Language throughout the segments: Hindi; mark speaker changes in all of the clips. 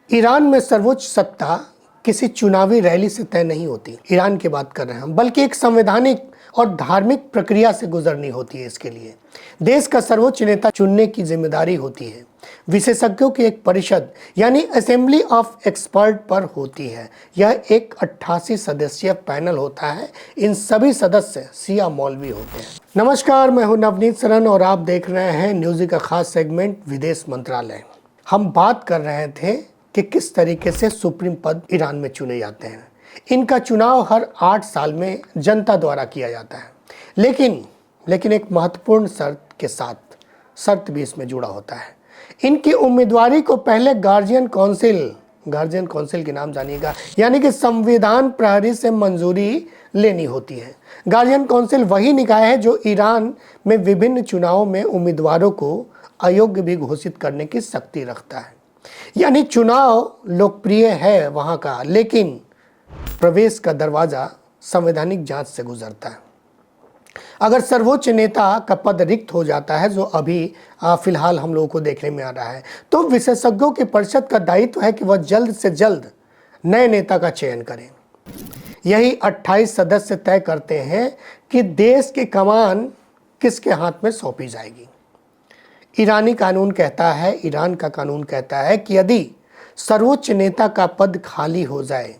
Speaker 1: ईरान में सर्वोच्च सत्ता किसी चुनावी रैली से तय नहीं होती। ईरान की बात कर रहे हैं हम, बल्कि एक संवैधानिक और धार्मिक प्रक्रिया से गुजरनी होती है। इसके लिए देश का सर्वोच्च नेता चुनने की जिम्मेदारी होती है। विशेषज्ञों की एक परिषद यानी असेंबली ऑफ एक्सपर्ट पर होती है। यह एक 88 सदस्यीय पैनल होता है। इन सभी सदस्य शिया मौलवी होते हैं। नमस्कार, मैं हूं नवनीत सरन और आप देख रहे हैं न्यूज़ी का खास सेगमेंट विदेश मंत्रालय। हम बात कर रहे थे कि किस तरीके से सुप्रीम पद ईरान में चुने जाते हैं। इनका चुनाव हर 8 साल में जनता द्वारा किया जाता है, लेकिन एक महत्वपूर्ण शर्त भी इसमें जुड़ा होता है। इनकी उम्मीदवारी को पहले गार्जियन काउंसिल के नाम जानिएगा, यानी कि संविधान प्रहरी से मंजूरी लेनी होती है। गार्जियन काउंसिल वही निकाय है जो ईरान में विभिन्न चुनावों में उम्मीदवारों को अयोग्य भी घोषित करने की शक्ति रखता है। यानी चुनाव लोकप्रिय है वहां का, लेकिन प्रवेश का दरवाजा संवैधानिक जांच से गुजरता है। अगर सर्वोच्च नेता का पद रिक्त हो जाता है, जो अभी फिलहाल हम लोगों को देखने में आ रहा है, तो विशेषज्ञों की परिषद का दायित्व है कि वह जल्द से जल्द नए नेता का चयन करें। यही 28 सदस्य तय करते हैं कि देश की कमान किसके हाथ में सौंपी जाएगी। ईरान का कानून कहता है कि यदि सर्वोच्च नेता का पद खाली हो जाए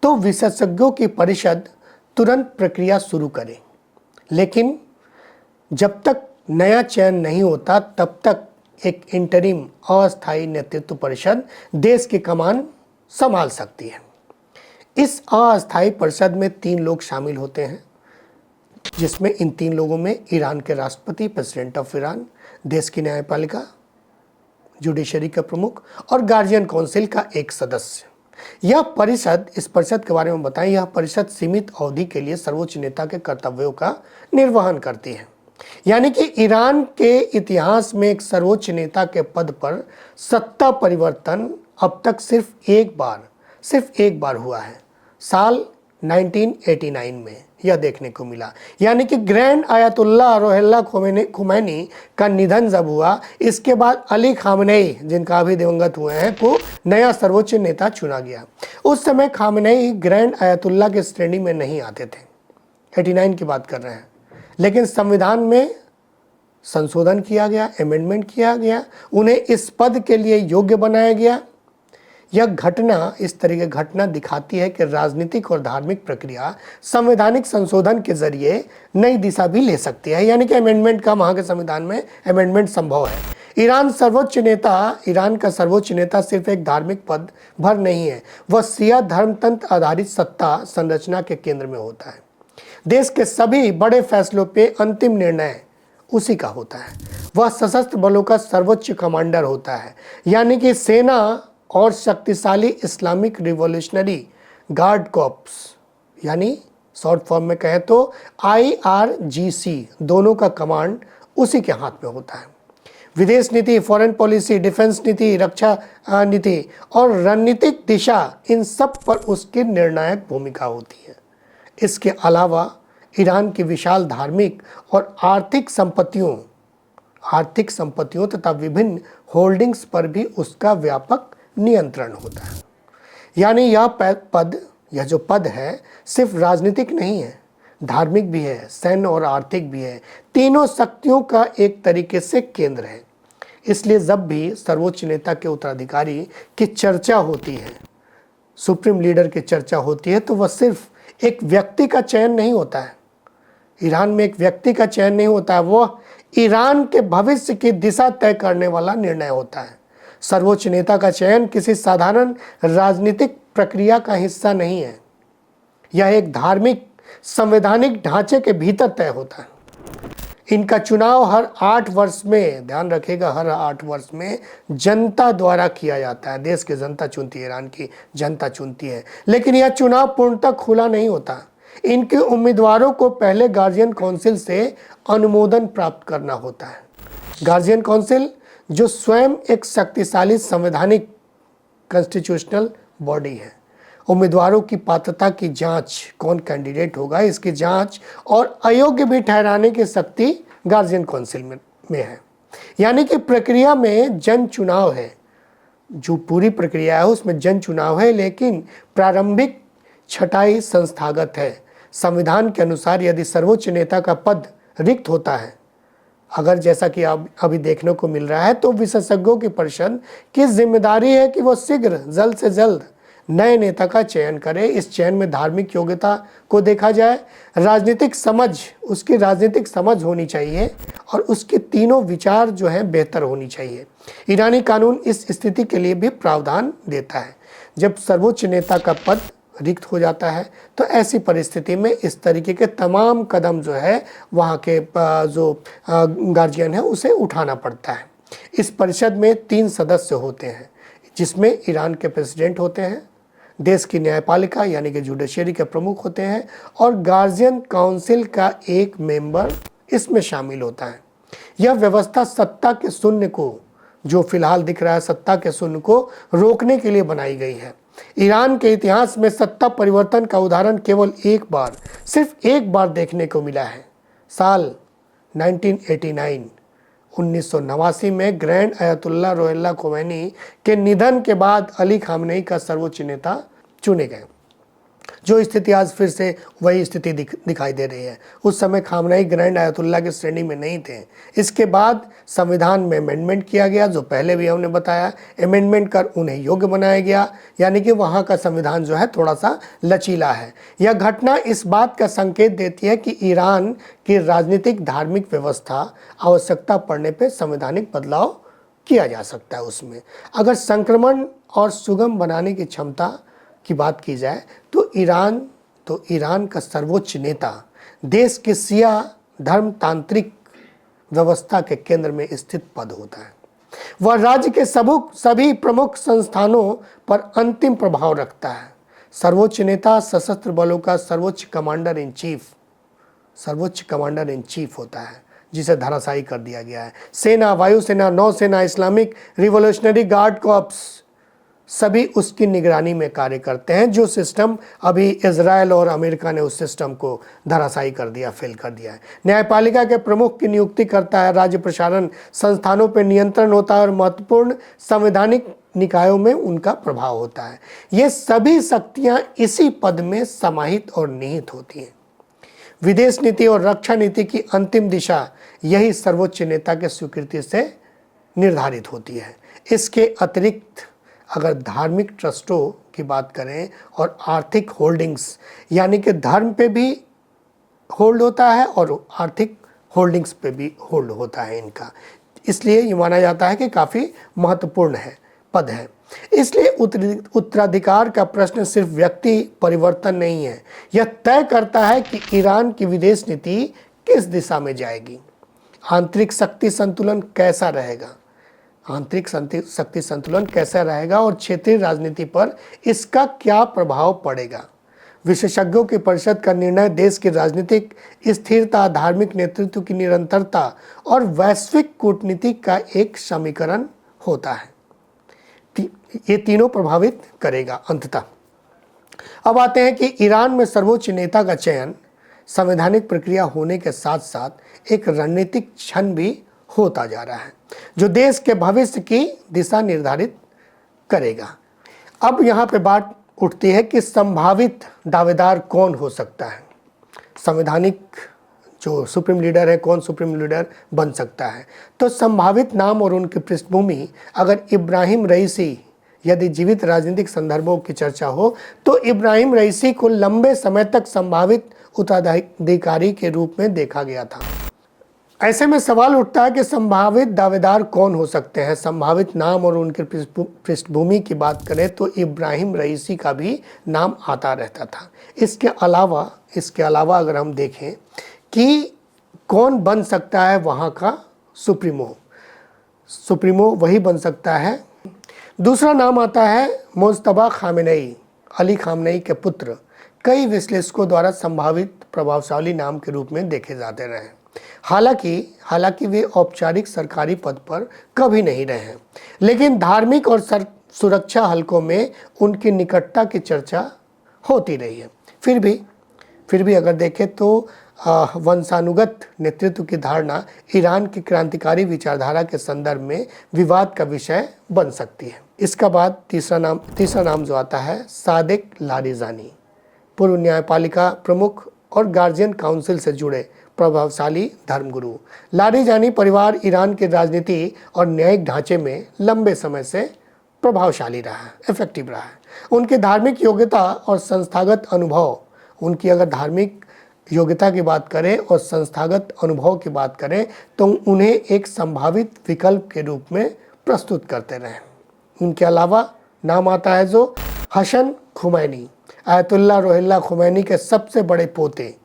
Speaker 1: तो विशेषज्ञों की परिषद तुरंत प्रक्रिया शुरू करे, लेकिन जब तक नया चयन नहीं होता तब तक एक इंटरिम अस्थायी नेतृत्व परिषद देश की कमान संभाल सकती है। इस अस्थायी परिषद में 3 लोग शामिल होते हैं, जिसमें इन 3 लोगों में ईरान के राष्ट्रपति, प्रेसिडेंट ऑफ ईरान, देश की न्यायपालिका, जुडिशरी का प्रमुख और गार्जियन काउंसिल का एक सदस्य। इस परिषद के बारे में बताएं, यह परिषद सीमित अवधि के लिए सर्वोच्च नेता के कर्तव्यों का निर्वहन करती है। यानी कि ईरान के इतिहास में एक सर्वोच्च नेता के पद पर सत्ता परिवर्तन अब तक सिर्फ एक बार हुआ है। साल 1989 में यह देखने को मिला। यानी कि ग्रैंड आयतुल्लाह रूहुल्लाह खुमैनी का निधन जब हुआ, इसके बाद अली खामनेई, जिनका अभी दिवंगत हुए हैं, को नया सर्वोच्च नेता चुना गया। उस समय खामनेई ग्रैंड आयतुल्लाह की श्रेणी में नहीं आते थे। 89 की बात कर रहे हैं। लेकिन संविधान में संशोधन किया गया, अमेंडमेंट किया गया, उन्हें इस पद के लिए योग्य बनाया गया। इस तरह की घटना दिखाती है कि राजनीतिक और धार्मिक प्रक्रिया संवैधानिक संशोधन के जरिए नई दिशा भी ले सकती है। यानी कि अमेंडमेंट का वहाँ के संविधान में अमेंडमेंट संभव है। ईरान का सर्वोच्च नेता सिर्फ एक धार्मिक पद भर नहीं है, वह शिया धर्मतंत्र आधारित सत्ता संरचना के केंद्र में होता है। देश के सभी बड़े फैसलों पे अंतिम निर्णय उसी का होता है। वह सशस्त्र बलों का सर्वोच्च कमांडर होता है, यानी कि सेना और शक्तिशाली इस्लामिक रिवॉल्यूशनरी गार्ड कॉर्प्स, यानी शॉर्ट फॉर्म में कहें तो IRGC, दोनों का कमांड उसी के हाथ में होता है। विदेश नीति, फॉरेन पॉलिसी, डिफेंस नीति, रक्षा नीति और रणनीतिक दिशा, इन सब पर उसकी निर्णायक भूमिका होती है। इसके अलावा ईरान की विशाल धार्मिक और आर्थिक संपत्तियों तथा विभिन्न होल्डिंग्स पर भी उसका व्यापक नियंत्रण होता है। यानी यह जो पद है सिर्फ राजनीतिक नहीं है, धार्मिक भी है, सैन्य और आर्थिक भी है। तीनों शक्तियों का एक तरीके से केंद्र है। इसलिए जब भी सर्वोच्च नेता के उत्तराधिकारी की चर्चा होती है, सुप्रीम लीडर की चर्चा होती है, तो वह सिर्फ एक व्यक्ति का चयन नहीं होता है। ईरान में एक व्यक्ति का चयन नहीं होता है, वह ईरान के भविष्य की दिशा तय करने वाला निर्णय होता है। सर्वोच्च नेता का चयन किसी साधारण राजनीतिक प्रक्रिया का हिस्सा नहीं है। यह एक धार्मिक संवैधानिक ढांचे के भीतर तय होता है। इनका चुनाव हर 8 वर्ष में, ध्यान रखिएगा, हर 8 वर्ष में जनता द्वारा किया जाता है। देश की जनता चुनती है, ईरान की जनता चुनती है। लेकिन यह चुनाव पूर्णतः खुला नहीं होता। इनके उम्मीदवारों को पहले गार्जियन काउंसिल से अनुमोदन प्राप्त करना होता है। गार्जियन काउंसिल, जो स्वयं एक शक्तिशाली संवैधानिक कॉन्स्टिट्यूशनल बॉडी है, उम्मीदवारों की पात्रता की जांच, कौन कैंडिडेट होगा, इसकी जांच और अयोग्य भी ठहराने की शक्ति गार्जियन काउंसिल में है। यानी कि प्रक्रिया में जन चुनाव है, जो पूरी प्रक्रिया है उसमें जन चुनाव है, लेकिन प्रारंभिक छटाई संस्थागत है। संविधान के अनुसार यदि सर्वोच्च नेता का पद रिक्त होता है, अगर जैसा कि अब अभी देखने को मिल रहा है, तो विशेषज्ञों की परिषद की जिम्मेदारी है कि वो शीघ्र जल्द से जल्द नए नेता का चयन करे। इस चयन में धार्मिक योग्यता को देखा जाए, राजनीतिक समझ, उसकी राजनीतिक समझ होनी चाहिए और उसके तीनों विचार जो हैं बेहतर होनी चाहिए। ईरानी कानून इस स्थिति के लिए भी प्रावधान देता है। जब सर्वोच्च नेता का पद रिक्त हो जाता है तो ऐसी परिस्थिति में इस तरीके के तमाम कदम जो है वहाँ के जो गार्जियन है उसे उठाना पड़ता है। इस परिषद में 3 सदस्य होते हैं, जिसमें ईरान के प्रेसिडेंट होते हैं, देश की न्यायपालिका यानी कि जुडिशरी के प्रमुख होते हैं और गार्जियन काउंसिल का एक मेंबर इसमें शामिल होता है। यह व्यवस्था सत्ता के शून्य को, जो फिलहाल दिख रहा है सत्ता के शून्य को रोकने के लिए बनाई गई है। ईरान के इतिहास में सत्ता परिवर्तन का उदाहरण केवल एक बार, सिर्फ एक बार देखने को मिला है। साल 1989 में ग्रैंड अयतुल्ला रुहुल्लाह खोमैनी के निधन के बाद अली खामनेई का सर्वोच्च नेता चुने गए। जो स्थिति आज फिर से वही स्थिति दिखाई दे रही है। उस समय खामनेई ग्रैंड अयतुल्ला की श्रेणी में नहीं थे। इसके बाद संविधान में अमेंडमेंट किया गया, जो पहले भी हमने बताया, अमेंडमेंट कर उन्हें योग्य बनाया गया, यानी कि वहाँ का संविधान जो है थोड़ा सा लचीला है। यह घटना इस बात का संकेत देती है कि ईरान की राजनीतिक धार्मिक व्यवस्था आवश्यकता पड़ने पर संवैधानिक बदलाव किया जा सकता है। उसमें अगर संक्रमण और सुगम बनाने की क्षमता की बात की जाए तो ईरान का सर्वोच्च नेता देश के शिया धर्मतांत्रिक व्यवस्था के केंद्र में स्थित पद होता है। वह राज्य के सभी प्रमुख संस्थानों पर अंतिम प्रभाव रखता है। सर्वोच्च नेता सशस्त्र बलों का सर्वोच्च कमांडर इन चीफ होता है, जिसे धराशायी कर दिया गया है। सेना, वायुसेना, नौसेना, इस्लामिक रिवोल्यूशनरी गार्ड कॉर्प्स सभी उसकी निगरानी में कार्य करते हैं। जो सिस्टम अभी इजराइल और अमेरिका ने उस सिस्टम को धराशायी कर दिया, फेल कर दिया है। न्यायपालिका के प्रमुख की नियुक्ति करता है। राज्य प्रशासन संस्थानों पर नियंत्रण होता है और महत्वपूर्ण संवैधानिक निकायों में उनका प्रभाव होता है। ये सभी शक्तियां इसी पद में समाहित और निहित होती हैं। विदेश नीति और रक्षा नीति की अंतिम दिशा यही सर्वोच्च नेता के स्वीकृति से निर्धारित होती है। इसके अतिरिक्त अगर धार्मिक ट्रस्टों की बात करें और आर्थिक होल्डिंग्स, यानी कि धर्म पे भी होल्ड होता है और आर्थिक होल्डिंग्स पे भी होल्ड होता है इनका, इसलिए ये माना जाता है कि काफ़ी महत्वपूर्ण पद है। इसलिए उत्तराधिकार का प्रश्न सिर्फ व्यक्ति परिवर्तन नहीं है, यह तय करता है कि ईरान की विदेश नीति किस दिशा में जाएगी, आंतरिक शक्ति संतुलन कैसा रहेगा, और क्षेत्रीय राजनीति पर इसका क्या प्रभाव पड़ेगा। विशेषज्ञों की परिषद का निर्णय देश की राजनीतिक स्थिरता, धार्मिक नेतृत्व की निरंतरता और वैश्विक कूटनीति का एक समीकरण होता है। ये तीनों प्रभावित करेगा अंततः। अब आते हैं कि ईरान में सर्वोच्च नेता का चयन संवैधानिक प्रक्रिया होने के साथ साथ एक रणनीतिक क्षण भी होता जा रहा है, जो देश के भविष्य की दिशा निर्धारित करेगा। अब यहाँ पे बात उठती है कि संभावित दावेदार कौन हो सकता है, संवैधानिक जो सुप्रीम लीडर है, कौन सुप्रीम लीडर बन सकता है। तो संभावित नाम और उनकी पृष्ठभूमि, अगर इब्राहिम रईसी, यदि जीवित राजनीतिक संदर्भों की चर्चा हो तो इब्राहिम रईसी को लंबे समय तक संभावित उत्तराधिकारी के रूप में देखा गया था। ऐसे में सवाल उठता है कि संभावित दावेदार कौन हो सकते हैं। संभावित नाम और उनके पृष्ठभूमि की बात करें तो इब्राहिम रईसी का भी नाम आता रहता था। इसके अलावा अगर हम देखें कि कौन बन सकता है वहाँ का सुप्रीमो वही बन सकता है। दूसरा नाम आता है मुज्तबा खामेनेई, अली खामनेई के पुत्र। कई विश्लेषकों द्वारा संभावित प्रभावशाली नाम के रूप में देखे जाते रहे। हालांकि वे औपचारिक सरकारी पद पर कभी नहीं रहे हैं, लेकिन धार्मिक और सुरक्षा हलकों में उनकी निकटता की चर्चा होती रही है। फिर भी अगर देखें तो वंशानुगत नेतृत्व की धारणा ईरान की क्रांतिकारी विचारधारा के संदर्भ में विवाद का विषय बन सकती है। इसका बाद तीसरा नाम जो आता है सादिक लारिजानी, पूर्व न्यायपालिका प्रमुख और गार्जियन काउंसिल से जुड़े प्रभावशाली धर्मगुरु। लारिजानी परिवार ईरान के राजनीति और न्यायिक ढांचे में लंबे समय से प्रभावशाली रहा है, इफेक्टिव रहा है। उनकी धार्मिक योग्यता और संस्थागत अनुभव, उनकी अगर धार्मिक योग्यता की बात करें और संस्थागत अनुभव की बात करें तो उन्हें एक संभावित विकल्प के रूप में प्रस्तुत करते रहे। उनके अलावा नाम आता है जो हसन खुमैनी, आयतुल्लाह रुहुल्लाह खुमैनी के सबसे बड़े पोते।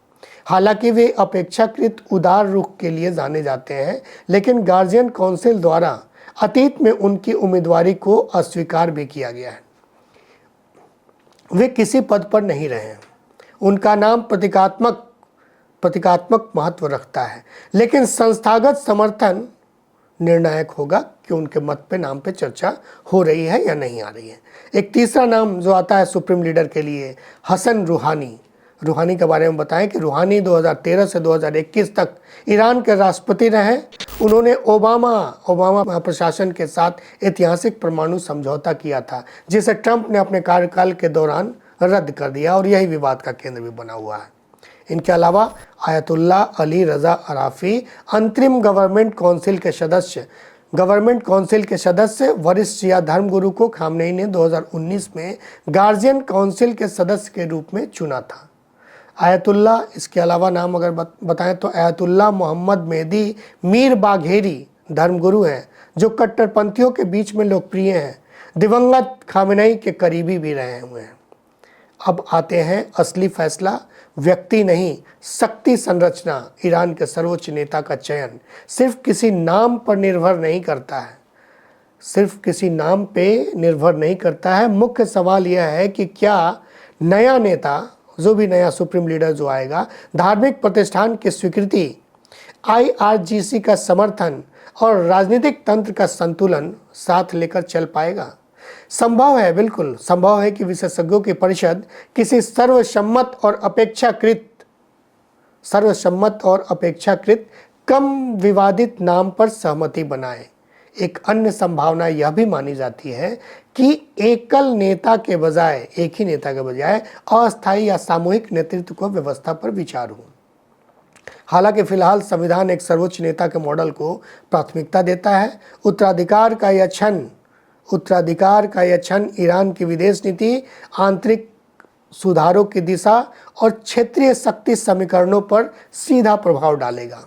Speaker 1: हालांकि वे अपेक्षाकृत उदार रुख के लिए जाने जाते हैं, लेकिन गार्जियन काउंसिल द्वारा अतीत में उनकी उम्मीदवारी को अस्वीकार भी किया गया है। वे किसी पद पर नहीं रहे। उनका नाम प्रतीकात्मक महत्व रखता है, लेकिन संस्थागत समर्थन निर्णायक होगा कि उनके मत पे नाम पे चर्चा हो रही है या नहीं आ रही है। एक तीसरा नाम जो आता है सुप्रीम लीडर के लिए, हसन रूहानी। रूहानी के बारे में बताएं कि रूहानी 2013 से 2021 तक ईरान के राष्ट्रपति रहे। उन्होंने ओबामा प्रशासन के साथ ऐतिहासिक परमाणु समझौता किया था, जिसे ट्रंप ने अपने कार्यकाल के दौरान रद्द कर दिया और यही विवाद का केंद्र भी बना हुआ है। इनके अलावा आयतुल्लाह अली रज़ा अराफी अंतरिम गवर्नमेंट काउंसिल के सदस्य वरिष्ठ शिया धर्मगुरु को खामनेई ने 2019 में गार्जियन काउंसिल के सदस्य के रूप में चुना था। आयतुल्लाह, इसके अलावा नाम अगर बताएं तो आयतुल्लाह मोहम्मद मेहदी मीर बाघेरी धर्मगुरु हैं, जो कट्टरपंथियों के बीच में लोकप्रिय हैं। दिवंगत खामनेई के करीबी भी रहे हुए हैं। अब आते हैं असली फैसला, व्यक्ति नहीं शक्ति संरचना। ईरान के सर्वोच्च नेता का चयन सिर्फ किसी नाम पर निर्भर नहीं करता है, मुख्य सवाल यह है कि क्या नया नेता, जो भी नया सुप्रीम लीडर जो आएगा, धार्मिक प्रतिष्ठान की स्वीकृति, IRGC का समर्थन और राजनीतिक तंत्र का संतुलन साथ लेकर चल पाएगा। संभव है, बिल्कुल संभव है कि विशेषज्ञों की परिषद किसी सर्वसम्मत और अपेक्षाकृत कम विवादित नाम पर सहमति बनाए। एक अन्य संभावना यह भी मानी जाती है कि एक ही नेता के बजाय अस्थायी या सामूहिक नेतृत्व को व्यवस्था पर विचार हो। हालांकि फिलहाल संविधान एक सर्वोच्च नेता के मॉडल को प्राथमिकता देता है। उत्तराधिकार का यह क्षण ईरान की विदेश नीति, आंतरिक सुधारों की दिशा और क्षेत्रीय शक्ति समीकरणों पर सीधा प्रभाव डालेगा।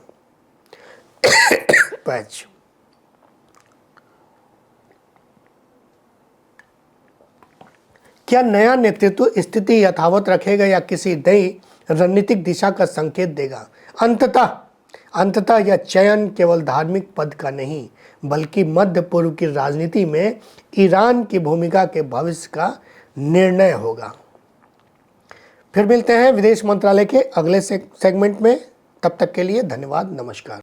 Speaker 1: क्या नया नेतृत्व स्थिति यथावत रखेगा या किसी नई रणनीतिक दिशा का संकेत देगा? अंततः यह चयन केवल धार्मिक पद का नहीं, बल्कि मध्य पूर्व की राजनीति में ईरान की भूमिका के भविष्य का निर्णय होगा। फिर मिलते हैं विदेश मंत्रालय के अगले सेगमेंट में। तब तक के लिए धन्यवाद, नमस्कार।